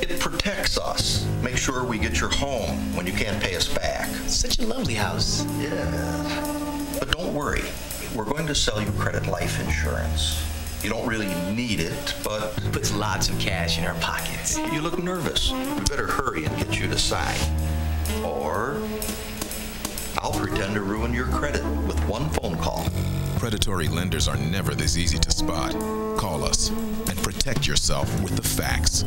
It protects us. Make sure we get your home when you can't pay us back. Such a lovely house. Yeah. But don't worry. We're going to sell you credit life insurance. You don't really need it, but puts lots of cash in our pockets. You look nervous. We better hurry and get you to sign. Or I'll pretend to ruin your credit with one phone call. Predatory lenders are never this easy to spot. Call us and protect yourself with the facts.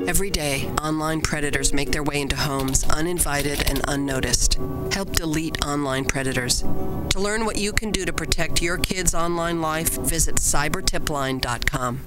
Every day, online predators make their way into homes uninvited and unnoticed. Help delete online predators. To learn what you can do to protect your kids' online life, visit cybertipline.com.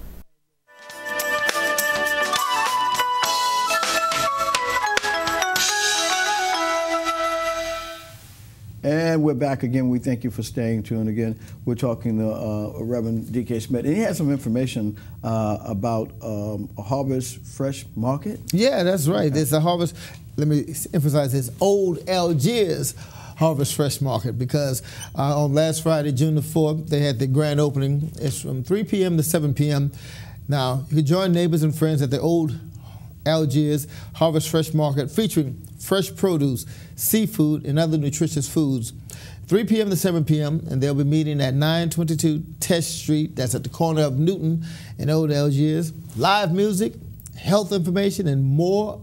And we're back again. We thank you for staying tuned again. We're talking to Reverend D.K. Smith, and he has some information about a Harvest Fresh Market. Yeah, that's right. It's a Harvest, let me emphasize this, Old Algiers Harvest Fresh Market, because on last Friday, June the 4th, they had the grand opening. It's from 3 p.m. to 7 p.m. Now, you can join neighbors and friends at the Old Algiers Harvest Fresh Market, featuring fresh produce, seafood, and other nutritious foods. 3 p.m. to 7 p.m., and they'll be meeting at 922 Test Street. That's at the corner of Newton and Old Algiers. Live music, health information, and more.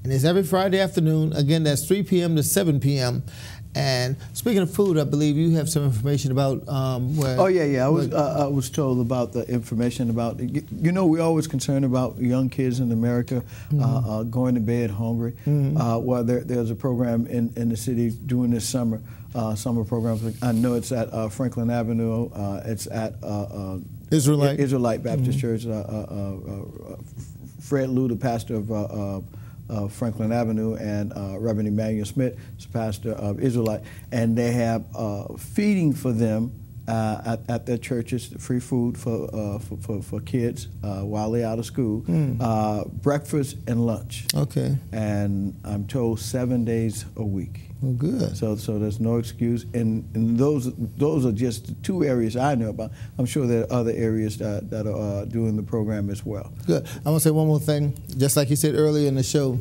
And it's every Friday afternoon. Again, that's 3 p.m. to 7 p.m. And speaking of food, I believe you have some information about where. Oh yeah. I was told about the information about. You know, we're always concerned about young kids in America going to bed hungry. Well, there's a program in the city doing this summer programs. I know it's at Franklin Avenue. It's at Israelite Baptist Church. Fred Lew, the pastor of Franklin Avenue, and Reverend Emmanuel Smith, is pastor of Israelite, and they have feeding for them at their churches, free food for kids while they're out of school, breakfast and lunch. Okay. And I'm told 7 days a week. Oh, good. So there's no excuse, and those are just the two areas I know about. I'm sure there are other areas that are doing the program as well. Good. I want to say one more thing. Just like you said earlier in the show,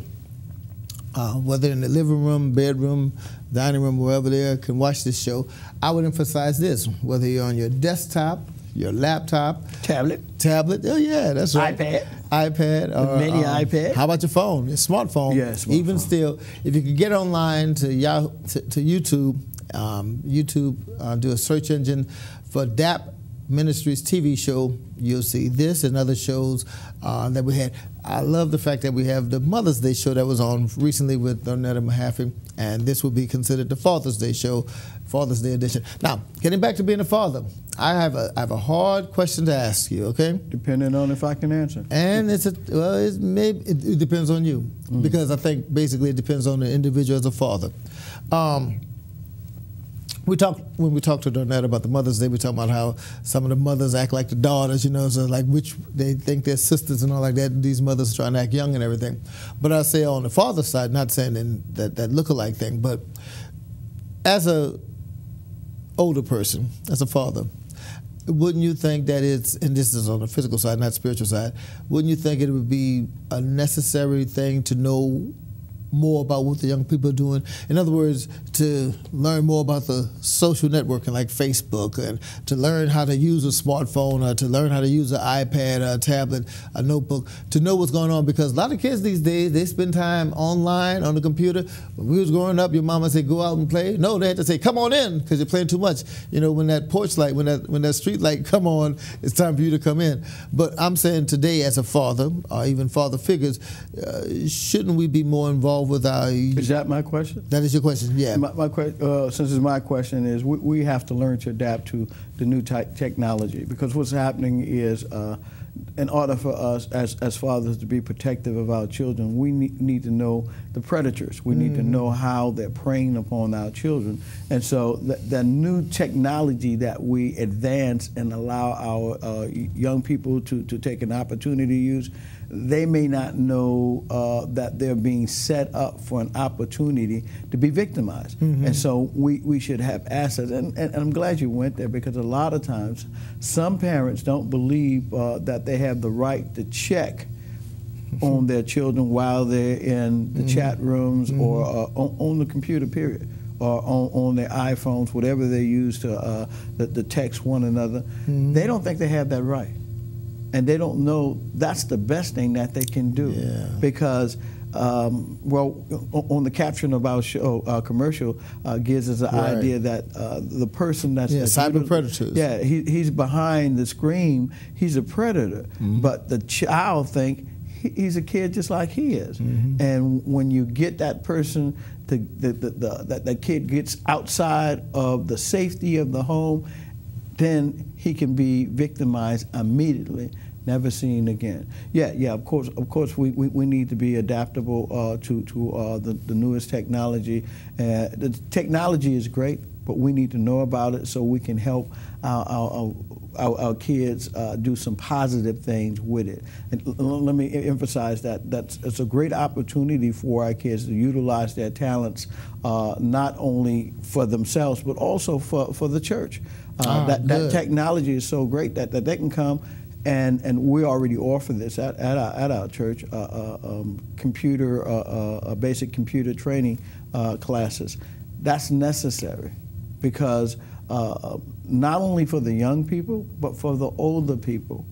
whether in the living room, bedroom, dining room, wherever they can watch this show, I would emphasize this: whether you're on your desktop, your laptop, tablet. Oh yeah, that's right. iPad, or mini iPad. How about your phone, your smartphone? Yeah, smartphone. Even still, if you could get online to YouTube, do a search engine for D.A.P. Ministries TV show, you'll see this and other shows that we had. I love the fact that we have the Mother's Day show that was on recently with Donetta Mahaffey, and this would be considered the Father's Day show, Father's Day edition. Now, getting back to being a father, I have a hard question to ask you, okay? Depending on if I can answer. And it depends on you, because I think basically it depends on the individual as a father. When we talked to Donetta about the Mother's Day, we talked about how some of the mothers act like the daughters, so like they think they're sisters and all like that. These mothers trying to act young and everything. But I say on the father's side, not saying that look-alike thing, but as a older person, as a father, wouldn't you think that and this is on the physical side, not spiritual side, wouldn't you think it would be a necessary thing to know more about what the young people are doing? In other words, to learn more about the social networking like Facebook, and to learn how to use a smartphone, or to learn how to use an iPad, or a tablet, a notebook, to know what's going on. Because a lot of kids these days, they spend time online on the computer. When we was growing up, your mama said, go out and play. No, they had to say, come on in, because you're playing too much. When that porch light, when that street light come on, it's time for you to come in. But I'm saying today as a father, or even father figures, shouldn't we be more involved involved with our... Is that my question? That is your question, yeah. Since it's my question is, we have to learn to adapt to the new technology, because what's happening is, in order for us as fathers to be protective of our children, we need to know the predators. We need to know how they're preying upon our children. And so the new technology that we advance and allow our young people to take an opportunity to use, they may not know that they're being set up for an opportunity to be victimized. And so we should have assets. And I'm glad you went there, because a lot of times some parents don't believe that they have the right to check on their children while they're in the chat rooms or on the computer, period, or on their iPhones, whatever they use to text one another. They don't think they have that right. And they don't know that's the best thing that they can do. Because, well, on the caption of our show, our commercial gives us an idea that the person that's cyber predators. Yeah, he's behind the screen. He's a predator, but the child think he's a kid just like he is. And when you get that person, that kid gets outside of the safety of the home, then he can be victimized immediately, never seen again. Of course, we need to be adaptable to the newest technology. The technology is great, but we need to know about it so we can help our kids do some positive things with it. And let me emphasize that it's a great opportunity for our kids to utilize their talents, not only for themselves, but also for the church. That technology is so great that they can come, and we already offer this at our church, basic computer training classes. That's necessary, because not only for the young people, but for the older people.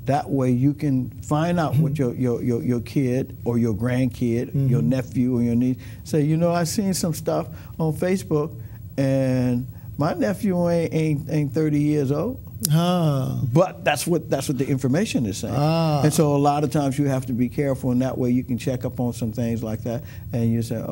That way you can find out what your kid or your grandkid, your nephew or your niece, say, you know, I seen some stuff on Facebook, and my nephew ain't 30 years old. But that's what the information is saying. And so a lot of times you have to be careful, and that way you can check up on some things like that, and you say,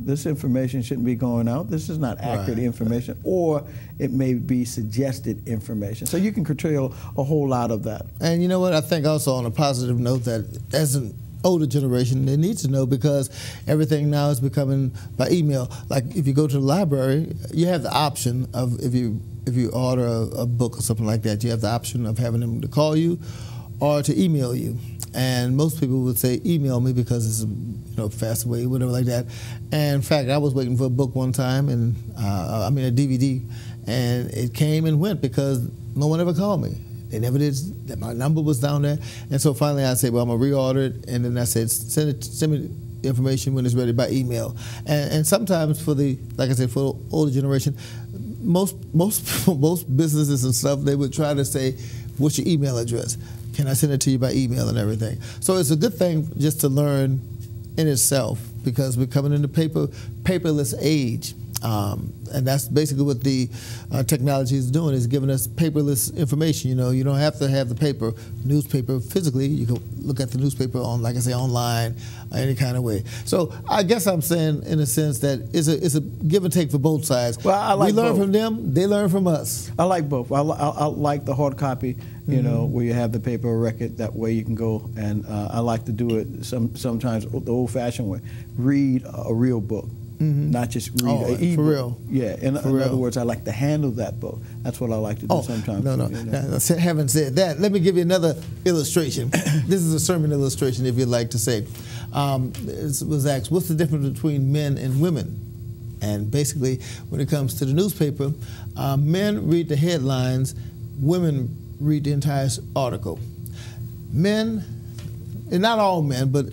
this information shouldn't be going out. This is not accurate information, or it may be suggested information. So you can curtail a whole lot of that. And you know what, I think also on a positive note, that as an older generation, they need to know, because everything now is becoming by email. Like if you go to the library, you have the option of, if you order a book or something like that, you have the option of having them to call you or to email you. And most people would say email me because it's a fast way, whatever like that. And in fact, I was waiting for a book one time, and a DVD, and it came and went because no one ever called me. They never did. My number was down there. And so finally I said, well, I'm going to reorder it. And then I said, send me the information when it's ready by email. And sometimes for the older generation, most businesses and stuff, they would try to say, what's your email address? Can I send it to you by email and everything? So it's a good thing just to learn in itself, because we're coming into paperless age. And that's basically what the technology is doing, is giving us paperless information. You don't have to have the newspaper physically. You can look at the newspaper on, like I say, online, any kind of way. So I guess I'm saying, in a sense, that it's a give and take for both sides. Well, I like we learn both. from them, they learn from us. I like both. I like the hard copy, where you have the paper record. That way you can go, and I like to do it sometimes the old-fashioned way. Read a real book. Not just read an e-book. For real. Yeah, in other words, I like to handle that book. That's what I like to do sometimes. No. Now, having said that, let me give you another illustration. This is a sermon illustration, if you'd like to say. It was asked, what's the difference between men and women? And basically, when it comes to the newspaper, men read the headlines, women read the entire article. Men, and not all men, but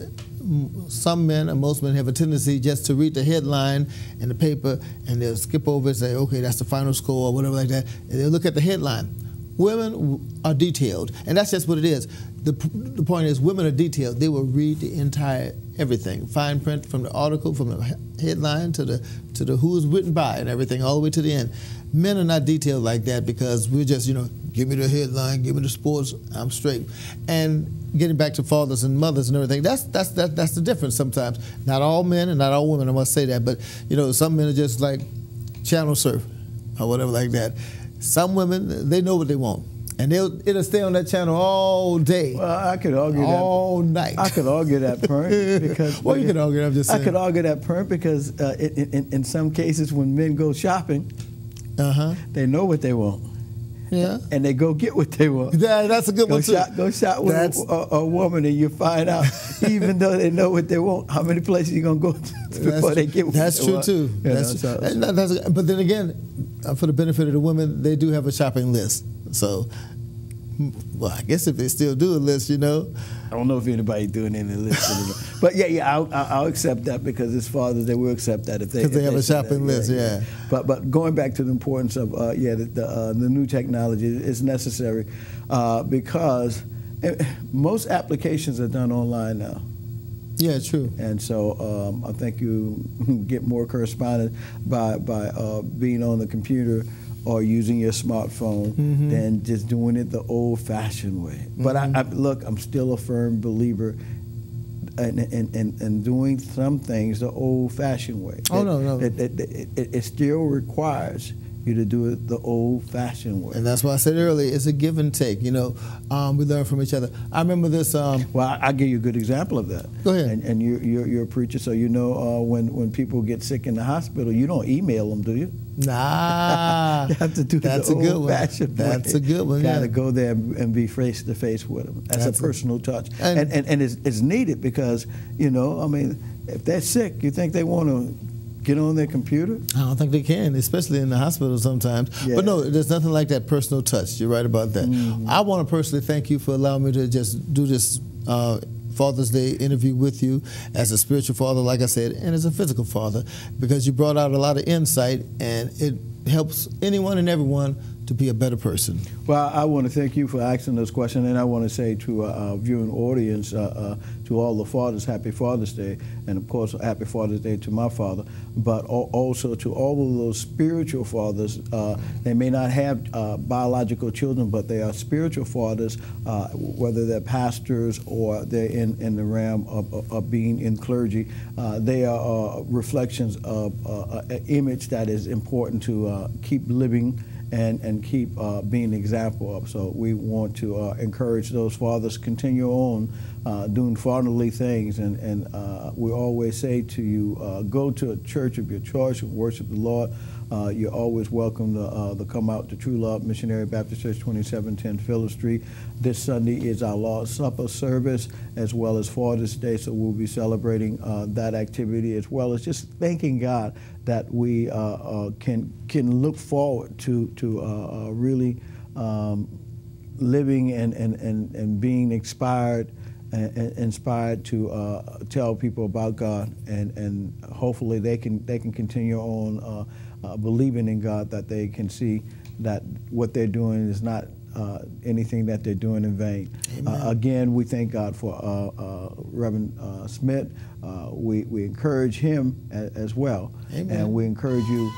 some men and most men have a tendency just to read the headline in the paper, and they'll skip over and say, okay, that's the final score or whatever like that, and they'll look at the headline. Women are detailed, and that's just what it is. the point is, women are detailed. They will read the entire everything, fine print from the article, from the headline to the who is written by and everything, all the way to the end. Men are not detailed like that because we're just, give me the headline, give me the sports, I'm straight. And getting back to fathers and mothers and everything, that's the difference sometimes. Not all men and not all women, I must say that, but some men are just like channel surf or whatever like that. Some women, they know what they want. And it'll stay on that channel all day. Well, I could argue all night. I could argue that point because. Well, you can argue. I'm just saying. I could argue that point because in some cases when men go shopping, they know what they want. Yeah. And they go get what they want. Yeah, that's a good one too. Go shop with a woman and you find out, even though they know what they want, how many places you gonna go to before they get what they want. That's true too. But then again, for the benefit of the women, they do have a shopping list. So, well, I guess if they still do a list, I don't know if anybody's doing any lists anymore. But I'll accept that because as fathers, they will accept that if they have a shopping list. Yeah. But going back to the importance of the new technology is necessary because most applications are done online now. Yeah, true. And so I think you get more correspondence by being on the computer or using your smartphone than just doing it the old-fashioned way. But look, I'm still a firm believer in doing some things the old-fashioned way. Oh, no. It still requires you to do it the old-fashioned way. And that's why I said earlier, it's a give and take. We learn from each other. I remember this. Well, I'll give you a good example of that. Go ahead. And you're a preacher, so when people get sick in the hospital, you don't email them, do you? Nah. You have to do that's the a good old-fashioned way. That's a good one. Got to go there and be face to face with them. That's a personal touch, and it's needed because if they're sick, you think they want to get on their computer? I don't think they can, especially in the hospital sometimes. Yeah. But no, there's nothing like that personal touch. You're right about that. I want to personally thank you for allowing me to just do this Father's Day interview with you as a spiritual father, like I said, and as a physical father, because you brought out a lot of insight, and it helps anyone and everyone to be a better person. Well, I want to thank you for asking this question, and I want to say to our viewing audience, to all the fathers, happy Father's Day, and of course, happy Father's Day to my father, but also to all of those spiritual fathers. They may not have biological children, but they are spiritual fathers, whether they're pastors or they're in the realm of being in clergy. They are reflections of an image that is important to keep living and keep being an example of. So we want to encourage those fathers to continue on doing fatherly things. And we always say to you, go to a church of your choice and worship the Lord. You're always welcome to come out to True Love Missionary Baptist Church, 2710 Phillip Street. This Sunday is our Lord's Supper service as well as Father's Day, so we'll be celebrating that activity as well as just thanking God that we can look forward to really living and being inspired to tell people about God, and hopefully they can continue on believing in God, that they can see that what they're doing is not anything that they're doing in vain. Again, we thank God for Reverend Smith. We encourage him as well. Amen. And we encourage you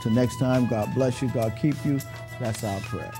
to next time. God bless you. God keep you. That's our prayer.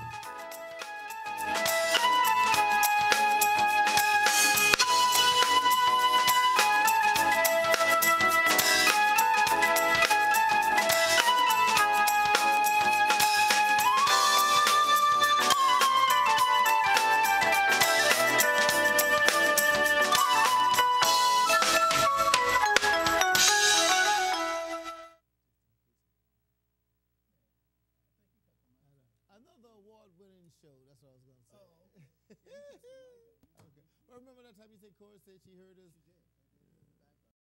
Another award-winning show. That's what I was going to say. Okay. Well, remember that time you said Cora said she heard us